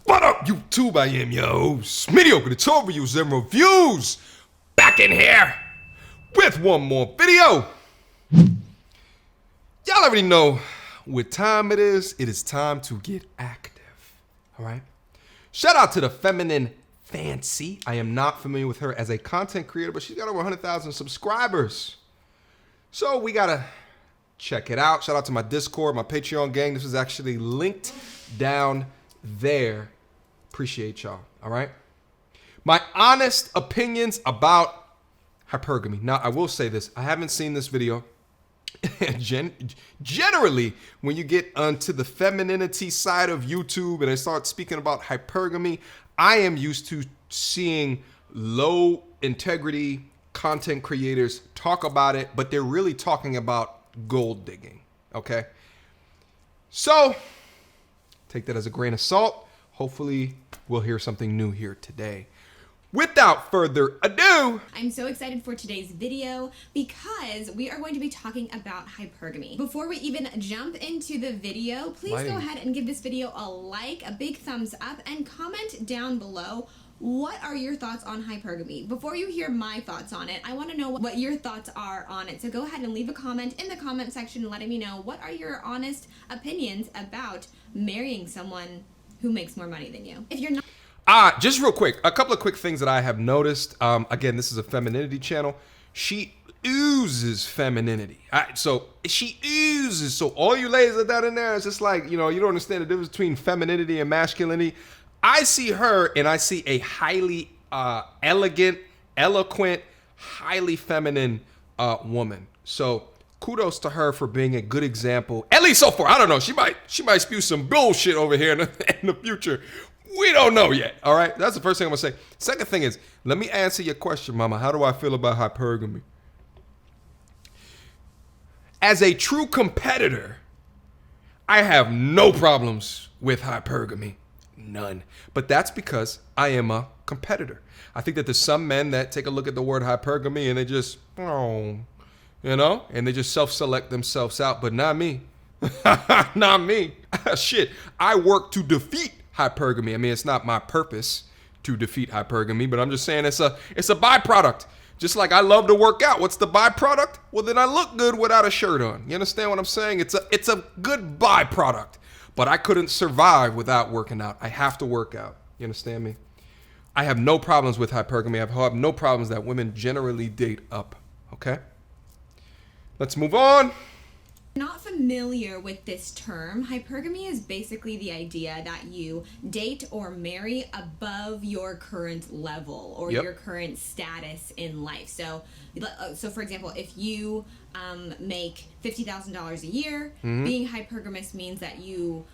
What up, YouTube? I am your host, Mediocre, tutorials and reviews, back in here with one more video. Y'all already know what time it is. It is time to get active, all right? Shout out to the feminine fancy. I am not familiar with her as a content creator, but she's got over 100,000 subscribers. So we gotta check it out. Shout out to my Discord, my Patreon gang. This is actually linked down there. Appreciate y'all, all right? My honest opinions about hypergamy. Now, I will say this. I haven't seen this video. Generally, when you get onto the femininity side of YouTube and I start speaking about hypergamy, I am used to seeing low integrity content creators talk about it, but they're really talking about gold digging, okay? So, take that as a grain of salt. Hopefully, we'll hear something new here today. Without further ado, I'm so excited for today's video because we are going to be talking about hypergamy. Before we even jump into the video, please go ahead and give this video a like, a big thumbs up, and comment down below what are your thoughts on hypergamy. Before you hear my thoughts on it, I want to know what your thoughts are on it. So go ahead and leave a comment in the comment section letting me know what are your honest opinions about marrying someone who makes more money than you. If you're not just real quick, a couple of quick things that I have noticed. Again, this is a femininity channel. She oozes femininity. So she oozes. So all you ladies that down in there, it's just like, you know, you don't understand the difference between femininity and masculinity. I see her and I see a highly elegant, eloquent, highly feminine woman. So kudos to her for being a good example, at least so far. I don't know. She might spew some bullshit over here in the future. We don't know yet. All right. That's the first thing I'm gonna say. Second thing is, let me answer your question, Mama. How do I feel about hypergamy? As a true competitor, I have no problems with hypergamy. None. But that's because I am a competitor. I think that there's some men that take a look at the word hypergamy and they just, you know, and they just self-select themselves out, but not me. Not me. Shit, I work to defeat hypergamy. I mean, it's not my purpose to defeat hypergamy, but I'm just saying it's a byproduct. Just like I love to work out. What's the byproduct? Well, then I look good without a shirt on. You understand what I'm saying? It's a good byproduct, but I couldn't survive without working out. I have to work out. You understand me? I have no problems with hypergamy. I have no problems that women generally date up. Okay? Let's move on. Not familiar with this term, hypergamy is basically the idea that you date or marry above your current level or your current status in life. So for example, if you make $50,000 a year, being hypergamous means that you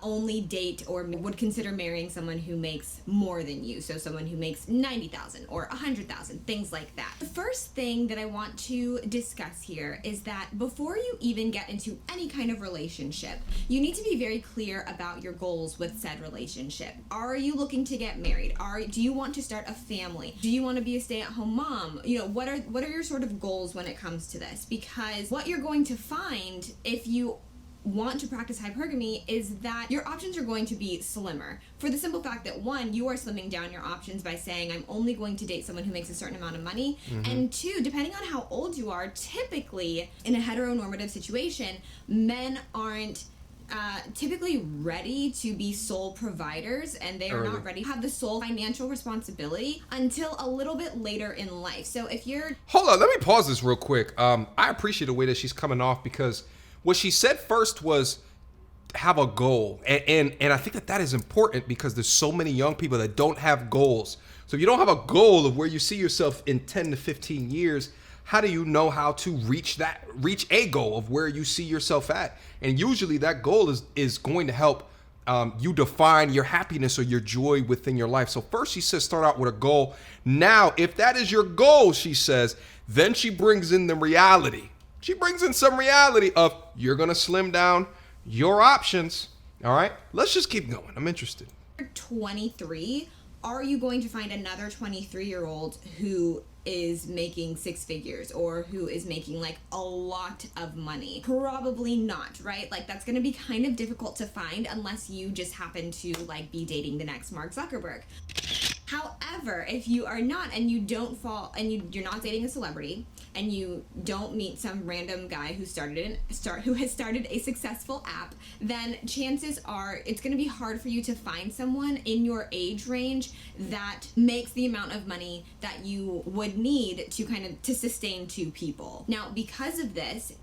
only date or would consider marrying someone who makes more than you. So someone who makes 90,000 or 100,000, things like that. The first thing that I want to discuss here is that before you even get into any kind of relationship, you need to be very clear about your goals with said relationship. Are you looking to get married? Do you want to start a family? Do you want to be a stay-at-home mom? You know, what are your sort of goals when it comes to this? Because what you're going to find if you want to practice hypergamy is that your options are going to be slimmer for the simple fact that one, you are slimming down your options by saying I'm only going to date someone who makes a certain amount of money, and two, depending on how old you are, typically in a heteronormative situation, men aren't typically ready to be sole providers, and they are not ready to have the sole financial responsibility until a little bit later in life. So if you're Hold on, let me pause this real quick. I appreciate the way that she's coming off, because what she said first was have a goal. And I think that is important because there's so many young people that don't have goals. So if you don't have a goal of where you see yourself in 10 to 15 years, how do you know how to reach a goal of where you see yourself at? And usually that goal is going to help you define your happiness or your joy within your life. So first she says start out with a goal. Now, if that is your goal, she says, then she brings in the reality. She brings in some reality of you're going to slim down your options. All right, let's just keep going. I'm interested. 23, are you going to find another 23-year-old who is making six figures or who is making like a lot of money? Probably not, right? Like that's going to be kind of difficult to find unless you just happen to like be dating the next Mark Zuckerberg. However, if you are not, and you don't fall, and you're not dating a celebrity, and you don't meet some random guy who has started a successful app, then chances are it's going to be hard for you to find someone in your age range that makes the amount of money that you would need to kind of to sustain two people. Now, because of this,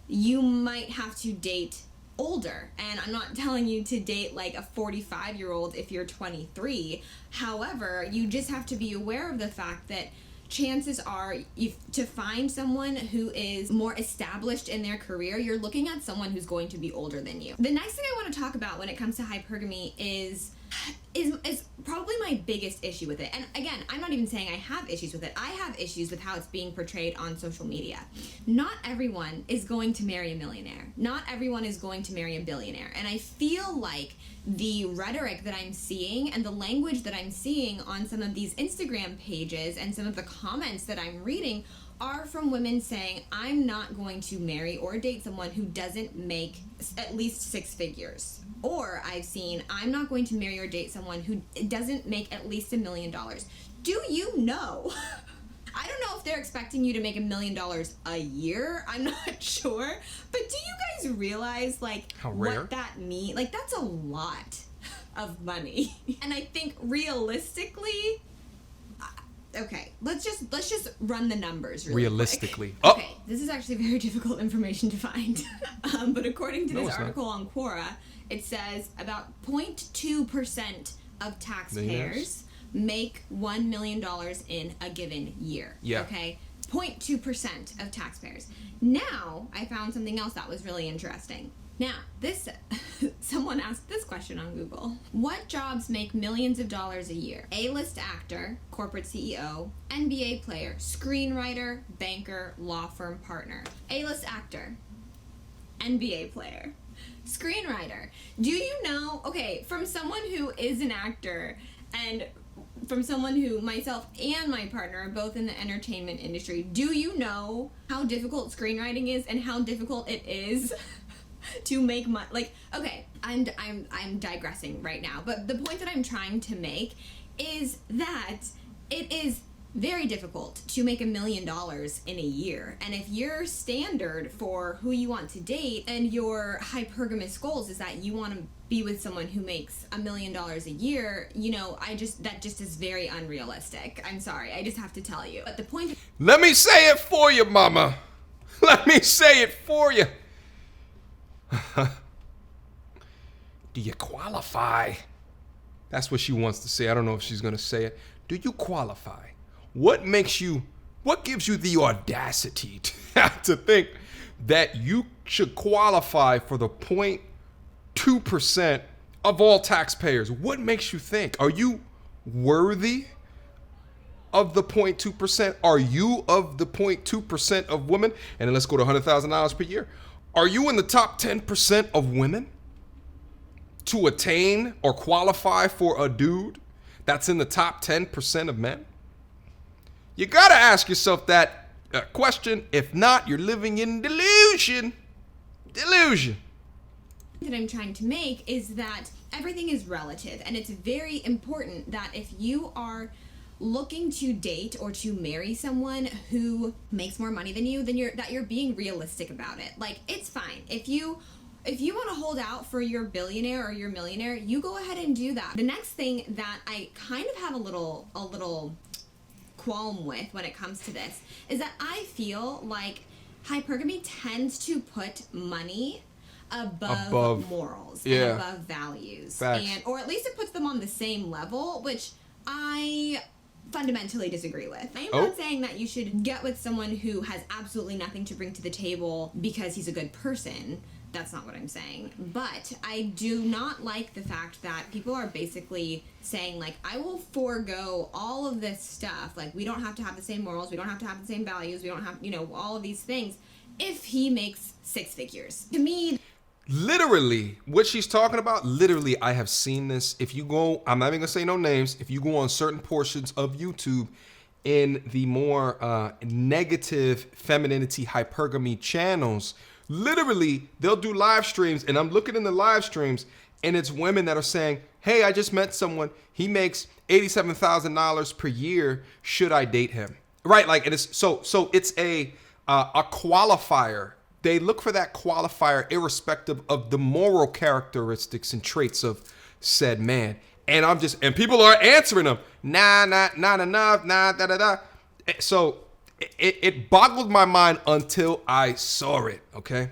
you might have to date older, and I'm not telling you to date like a 45-year-old if you're 23. However, you just have to be aware of the fact that chances are to find someone who is more established in their career, you're looking at someone who's going to be older than you. The next thing I want to talk about when it comes to hypergamy is probably my biggest issue with it. And again, I'm not even saying I have issues with it. I have issues with how it's being portrayed on social media. Not everyone is going to marry a millionaire. Not everyone is going to marry a billionaire. And I feel like the rhetoric that I'm seeing and the language that I'm seeing on some of these Instagram pages and some of the comments that I'm reading are from women saying, I'm not going to marry or date someone who doesn't make at least six figures. Or I've seen, I'm not going to marry or date someone who doesn't make at least $1 million. Do you know? I don't know if they're expecting you to make $1 million a year. I'm not sure. But do you guys realize like what that means? Like that's a lot of money. And I think realistically, okay, let's just run the numbers really realistically. Quick. Okay, this is actually very difficult information to find. But according to this article on Quora, it says about 0.2% of taxpayers make $1 million in a given year. Yeah. Okay? 0.2% of taxpayers. Now, I found something else that was really interesting. Now, someone asked this question on Google. What jobs make millions of dollars a year? A-list actor, corporate CEO, NBA player, screenwriter, banker, law firm partner. A-list actor, NBA player, screenwriter. Do you know, okay, from someone who is an actor and from someone who myself and my partner are both in the entertainment industry, do you know how difficult screenwriting is and how difficult it is to make money? Like, okay, I'm digressing right now, but the point that I'm trying to make is that it is very difficult to make $1 million in a year. And if your standard for who you want to date and your hypergamous goals is that you want to be with someone who makes $1 million a year, you know, that just is very unrealistic. I'm sorry, I just have to tell you. But the point. Let me say it for you, mama. Let me say it for you. Do you qualify? That's what she wants to say. I don't know if she's going to say it. Do you qualify? What gives you the audacity to think that you should qualify for the 0.2% of all taxpayers? What makes you think? Are you worthy of the 0.2%? Are you of the 0.2% of women? And then let's go to $100,000 per year. Are you in the top 10% of women to attain or qualify for a dude that's in the top 10% of men? You gotta ask yourself that question. If not, you're living in delusion. Delusion. That I'm trying to make is that everything is relative, and it's very important that if you are looking to date or to marry someone who makes more money than you, then you're being realistic about it. Like, it's fine. If you want to hold out for your billionaire or your millionaire, you go ahead and do that. The next thing that I kind of have a little qualm with when it comes to this is that I feel like hypergamy tends to put money above morals and above values. Facts. Or at least it puts them on the same level, which I fundamentally disagree with. I'm not saying that you should get with someone who has absolutely nothing to bring to the table because he's a good person. That's not what I'm saying. But I do not like the fact that people are basically saying, like, I will forego all of this stuff. Like, we don't have to have the same morals. We don't have to have the same values. We don't have, all of these things if he makes six figures. To me, literally, what she's talking about, literally, I have seen this. If you go, I'm not even going to say no names. If you go on certain portions of YouTube, in the more negative femininity hypergamy channels, literally they'll do live streams, and I'm looking in the live streams, and it's women that are saying, hey, I just met someone, he makes $87,000 per year, should I date him? Right, like, and it's so it's a qualifier. They look for that qualifier irrespective of the moral characteristics and traits of said man. And and people are answering them, nah, not enough, nah, da da da. So it boggled my mind until I saw it, okay?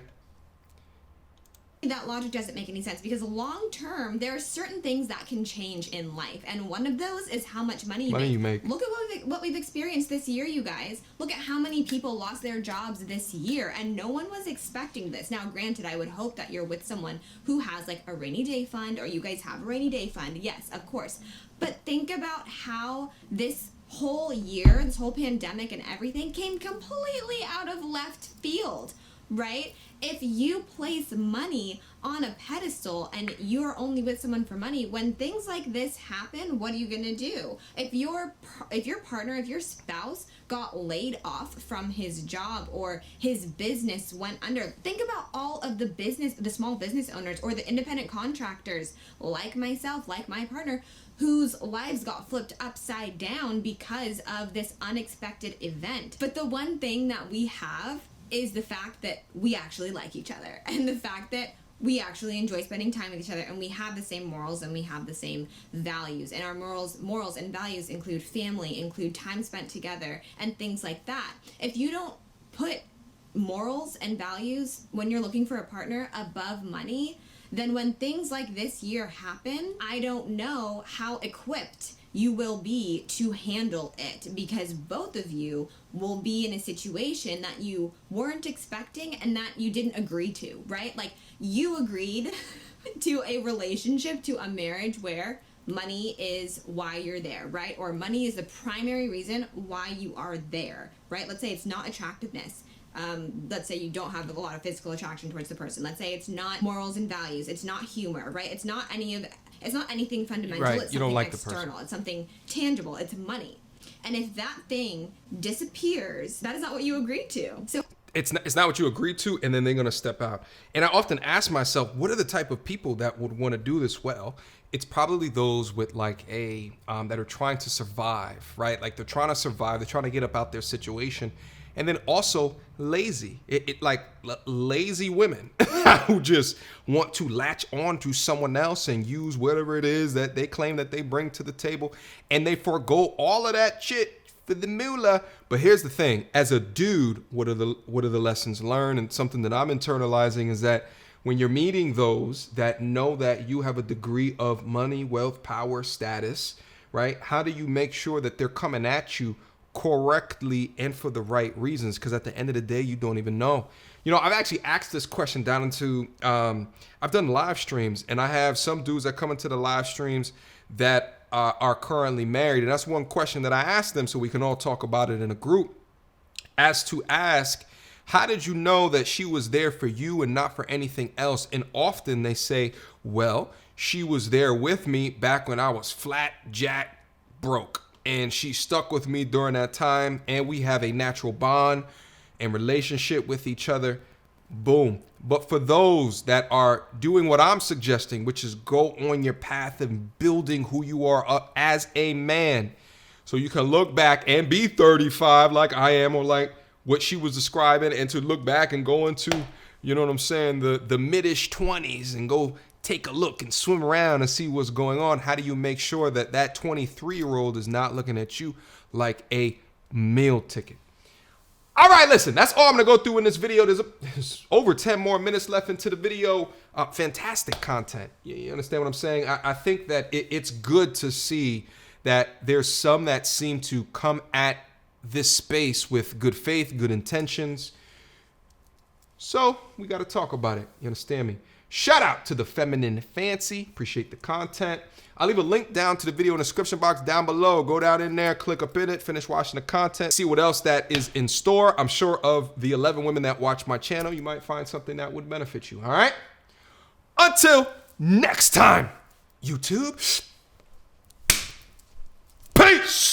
That logic doesn't make any sense, because long term there are certain things that can change in life, and one of those is how much money you make. Look at what we've experienced this year, you guys. Look at how many people lost their jobs this year, and no one was expecting this. Now granted, I would hope that you're with someone who has like a rainy day fund, or you guys have a rainy day fund. Yes, of course. But think about how this whole year, this whole pandemic and everything came completely out of left field, right? If you place money on a pedestal and you're only with someone for money, when things like this happen, what are you gonna do? If your partner, if your spouse got laid off from his job, or his business went under, think about all of the small business owners or the independent contractors like myself, like my partner, whose lives got flipped upside down because of this unexpected event. But the one thing that we have is the fact that we actually like each other, and the fact that we actually enjoy spending time with each other, and we have the same morals and we have the same values. And our morals and values include family, include time spent together, and things like that. If you don't put morals and values when you're looking for a partner above money, then when things like this year happen, I don't know how equipped you will be to handle it, because both of you will be in a situation that you weren't expecting and that you didn't agree to, right? Like, you agreed to a relationship, to a marriage where money is why you're there, right? Or money is the primary reason why you are there, right? Let's say it's not attractiveness. Let's say you don't have a lot of physical attraction towards the person. Let's say it's not morals and values. It's not humor, right? It's not anything fundamental. Right. It's you something don't like external. The person. It's something tangible. It's money. And if that thing disappears, that is not what you agreed to. So it's not what you agreed to, and then they're going to step out. And I often ask myself, what are the type of people that would want to do this well? It's probably those with like that are trying to survive, right? Like, they're trying to survive. They're trying to get up out their situation. And then also lazy, lazy women who just want to latch on to someone else and use whatever it is that they claim that they bring to the table, and they forego all of that shit for the moolah. But here's the thing: as a dude, what are the lessons learned? And something that I'm internalizing is that when you're meeting those that know that you have a degree of money, wealth, power, status, right? How do you make sure that they're coming at you correctly and for the right reasons? Because at the end of the day, you don't even know. You know, I've actually asked this question down into I've done live streams, and I have some dudes that come into the live streams that are currently married, and that's one question that I asked them, so we can all talk about it in a group, as to ask, how did you know that she was there for you and not for anything else? And often they say, well, she was there with me back when I was flat, jack, broke. And she stuck with me during that time, and we have a natural bond and relationship with each other. Boom. But for those that are doing what I'm suggesting, which is go on your path and building who you are up as a man, so you can look back and be 35 like I am, or like what she was describing, and to look back and go into, you know what I'm saying, the mid-ish 20s, and go take a look and swim around and see what's going on. How do you make sure that that 23-year-old is not looking at you like a meal ticket? All right, listen, that's all I'm going to go through in this video. There's over 10 more minutes left into the video. Fantastic content. You understand what I'm saying? I think that it's good to see that there's some that seem to come at this space with good faith, good intentions. So we got to talk about it. You understand me? Shout out to the Feminine Fancy. Appreciate the content. I'll leave a link down to the video in the description box down below. Go down in there, click up in it, finish watching the content, see what else that is in store. I'm sure of the 11 women that watch my channel, you might find something that would benefit you. All right? Until next time, YouTube. Peace.